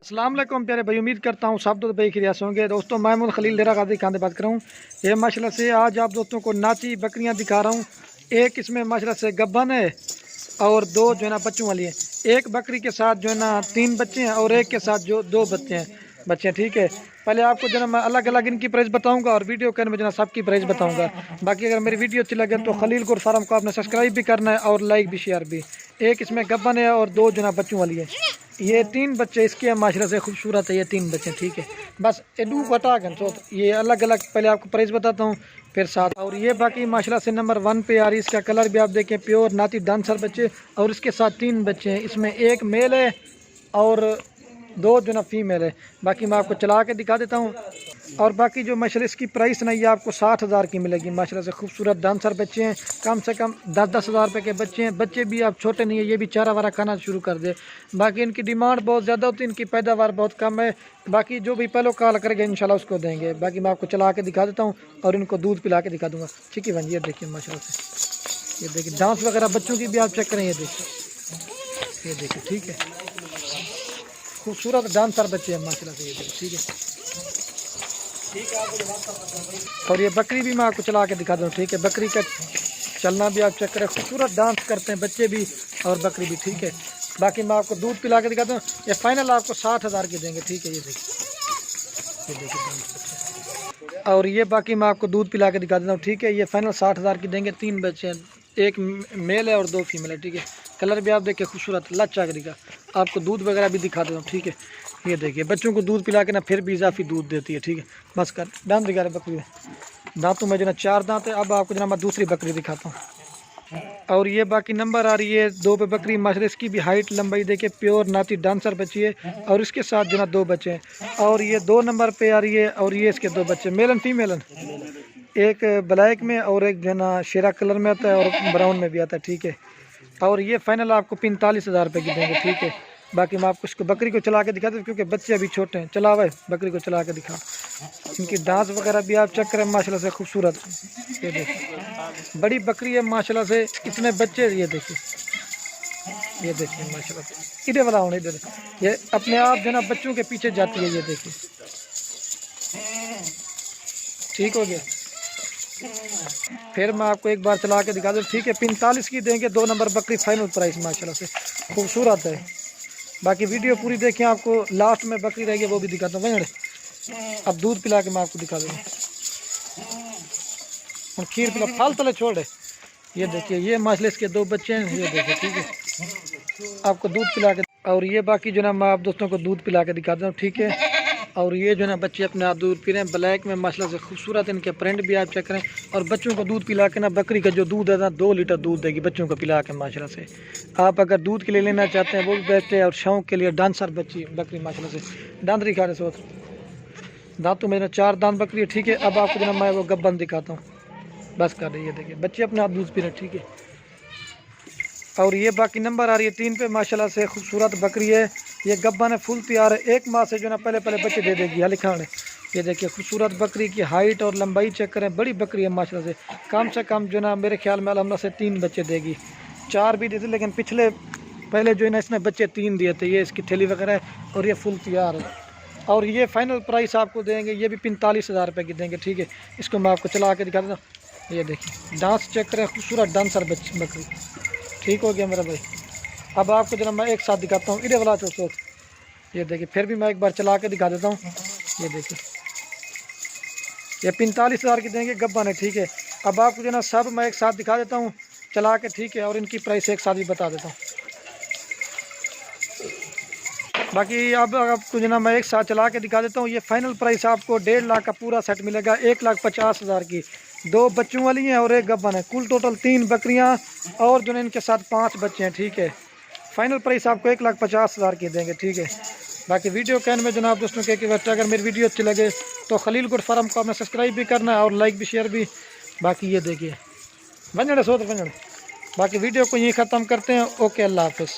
अस्सलाम वालेकुम प्यारे भाई, उम्मीद करता हूँ सब भाई खिरियास होंगे। दोस्तों मैं खलील डेरा गाजी खान बात कर रहा हूँ। ये माशाल्लाह से आज आप दोस्तों को नाची बकरियाँ दिखा रहा हूँ। एक इसमें माशाल्लाह से गब्बन है और दो जो है ना बच्चों वाली है। एक बकरी के साथ जो है ना 3 बच्चे हैं और एक के साथ जो 2 बच्चे हैं। ठीक है, पहले आपको जो है मैं अलग अलग इनकी प्राइस बताऊंगा और वीडियो के में जो है सबकी प्राइस बताऊंगा। बाकी अगर मेरी वीडियो अच्छी लगे तो खलील गुर फार्म को आपने सब्सक्राइब भी करना है और लाइक भी शेयर भी। एक इसमें गब्बन है और 2 जो है बच्चों वाली है। ये 3 बच्चे इसके माशरा से खूबसूरत है। ये 3 बच्चे ठीक है, बस एडू बता कर तो ये अलग अलग पहले आपको प्राइस बताता हूँ फिर साथ। और ये बाकी माशरा से नंबर 1 पे आ रही। इसका कलर भी आप देखें प्योर नाती डांसर बच्चे और इसके साथ 3 बच्चे हैं। इसमें एक मेल है और 2 जो ना फीमेल है। बाकी मैं आपको चला के दिखा देता हूँ। और बाकी जो माशाल्लाह इसकी प्राइस ना ये आपको 60,000 की मिलेगी। माशाल्लाह से खूबसूरत डांसर बच्चे हैं, कम से कम 10-10 हज़ार रुपये के बच्चे हैं। बच्चे भी आप छोटे नहीं है, ये भी चारा वारा खाना शुरू कर दे। बाकी इनकी डिमांड बहुत ज़्यादा होती है, इनकी पैदावार बहुत कम है। बाकी जो भी पहले कॉल करेंगे इंशाल्लाह उसको देंगे। बाकी मैं आपको चला के दिखा देता हूँ और इनको दूध पिला के दिखा दूँगा। ठीक है भाई, ये देखिए माशाल्लाह से, ये देखिए डांस वगैरह बच्चों की भी आप चेक करें। ये देखिए ठीक है, खूबसूरत डांसर बच्चे हैं माशाल्लाह से। ये देखिए ठीक है। और ये बकरी भी मैं आपको चला के दिखा दूँ। ठीक है, बकरी का चलना भी आप चेक करें, खूबसूरत डांस करते हैं बच्चे भी और बकरी भी। ठीक है, बाकी मैं आपको दूध पिला के दिखाता हूँ। ये फाइनल आपको 60,000 की देंगे। ठीक है, ये देखिए डांस। और ये बाकी मैं आपको दूध पिला के दिखा देता हूँ। ठीक है, ये फाइनल 60,000 की देंगे। 3 बच्चे हैं, एक मेल है और 2 फीमेल है। ठीक है, कलर भी आप देखिए खूबसूरत लच्चा करी का। आपको दूध वगैरह भी दिखा देता हूँ। ठीक है, ये देखिए बच्चों को दूध पिला के ना फिर भी इजाफी दूध देती है। ठीक है, बस कर दांत दिखा रहे बकरी दांतों में जो ना 4 दांत है। अब आपको जो मैं दूसरी बकरी दिखाता हूँ। और ये बाकी नंबर आ रही है 2 पे बकरी माशाल्लाह। इसकी भी हाइट लंबाई देखिए प्योर नाती डांसर बच्ची है और इसके साथ जो ना 2 बच्चे हैं। और ये 2 नंबर पे आ रही है और ये इसके 2 बच्चे मेलन फीमेलन, एक ब्लैक में और एक जो है ना शेरा कलर में आता है और ब्राउन में भी आता है। ठीक है, और ये फाइनल आपको 45,000 रुपये की देंगे। ठीक है, बाकी मैं आपको इसको बकरी को चला के दिखा दूँ क्योंकि बच्चे अभी छोटे हैं। चला हुआ है, बकरी को चला के दिखा। इनकी डांस वगैरह भी आप चेक करें माशाल्लाह से खूबसूरत। ये देखिए बड़ी बकरी है माशाल्लाह से, इतने बच्चे। ये देखिए माशाल्लाह से इधर वाला होने इधर, ये अपने आप जो ना बच्चों के पीछे जाती है। ये देखिए ठीक हो गया। फिर मैं आपको एक बार चला के दिखा दूँ। ठीक है, 45 की देंगे। 2 नंबर बकरी फाइनल प्राइस माशाल्लाह से खूबसूरत है। बाकी वीडियो पूरी देखें, आपको लास्ट में बकरी रहेगी वो भी दिखाता हूँ। अब दूध पिला के मैं आपको दिखा दूँगा। और खीर पिला फाल तले छोड़ है। ये देखिए ये माशाल्लाह इसके 2 बच्चे हैं। ये देखिए ठीक है, आपको दूध पिला के। और ये बाकी जो ना मैं आप दोस्तों को दूध पिला के दिखाता हूँ। ठीक है, और ये जो ना बच्चे अपने आप दूध पी रहे हैं ब्लैक में माशाल्लाह से खूबसूरत। इनके प्रिंट भी आप चेक करें। और बच्चों को दूध पिला के ना बकरी का जो दूध है ना 2 लीटर दूध देगी बच्चों को पिला के माशाल्लाह से। आप अगर दूध के लिए लेना चाहते हैं वो भी बेस्ट है। और शौक के लिए डांसर बच्ची बकरी माशाल्लाह से दांत दिखा रहे सोच दांतों में 4 दांत बकरी है। ठीक है, अब आपको जो ना मैं वो गब्बन दिखाता हूँ। बस कर रही है, देखिए बच्चे अपने आप दूध पी रहे हैं। ठीक है, और ये बाकी नंबर आ रही है 3 पे माशाल्लाह से खूबसूरत बकरी है। ये गब्बन है, फुल तैयार है। 1 माह से जो ना पहले बच्चे दे देगी। यहाँ लिखा है। ये देखिए खूबसूरत बकरी की हाइट और लंबाई चेक करें, बड़ी बकरी है माशाल्लाह से कम जो ना मेरे ख्याल में अल्हम्दुलिल्लाह से 3 बच्चे देगी। 4 भी देती, लेकिन पहले जो है ना इसने बच्चे 3 दिए थे। ये इसकी थैली वगैरह है और ये फुल तैयार है। और ये फाइनल प्राइस आपको देंगे, ये भी 45,000 रुपये की देंगे। ठीक है, इसको मैं आपको चला के दिखा देता हूँ। ये देखिए डांस चेक करें, खूबसूरत डांसर बकरी। ठीक हो गया मेरा भाई। अब आपको जो मैं एक साथ दिखाता हूँ। इधर वाला सोच ये देखिए, फिर भी मैं एक बार चला के दिखा देता हूँ। ये देखिए ये 45,000 की देंगे, गब्बन है। ठीक है, अब आपको जो ना सब मैं एक साथ दिखा देता हूँ चला के। ठीक है, और इनकी प्राइस एक साथ भी बता देता हूँ। बाकी अब आपको जो ना मैं एक साथ चला के दिखा देता हूँ। ये फाइनल प्राइस आपको 1.5 लाख का पूरा सेट मिलेगा। 1,50,000 की 2 बच्चों वाली हैं और एक गब्बन है। कुल टोटल 3 बकरियां और जो है इनके साथ 5 बच्चे हैं। ठीक है, फाइनल प्राइस आपको 1,50,000 की देंगे। ठीक है, बाकी वीडियो कैन में जनाब दोस्तों के अगर मेरी वीडियो अच्छी लगे तो खलील गुड फार्म को आपने सब्सक्राइब भी करना है और लाइक भी शेयर भी। बाकी ये देखिए बाकी वीडियो को यहीं ख़त्म करते हैं। ओके, अल्लाह हाफ़िज़।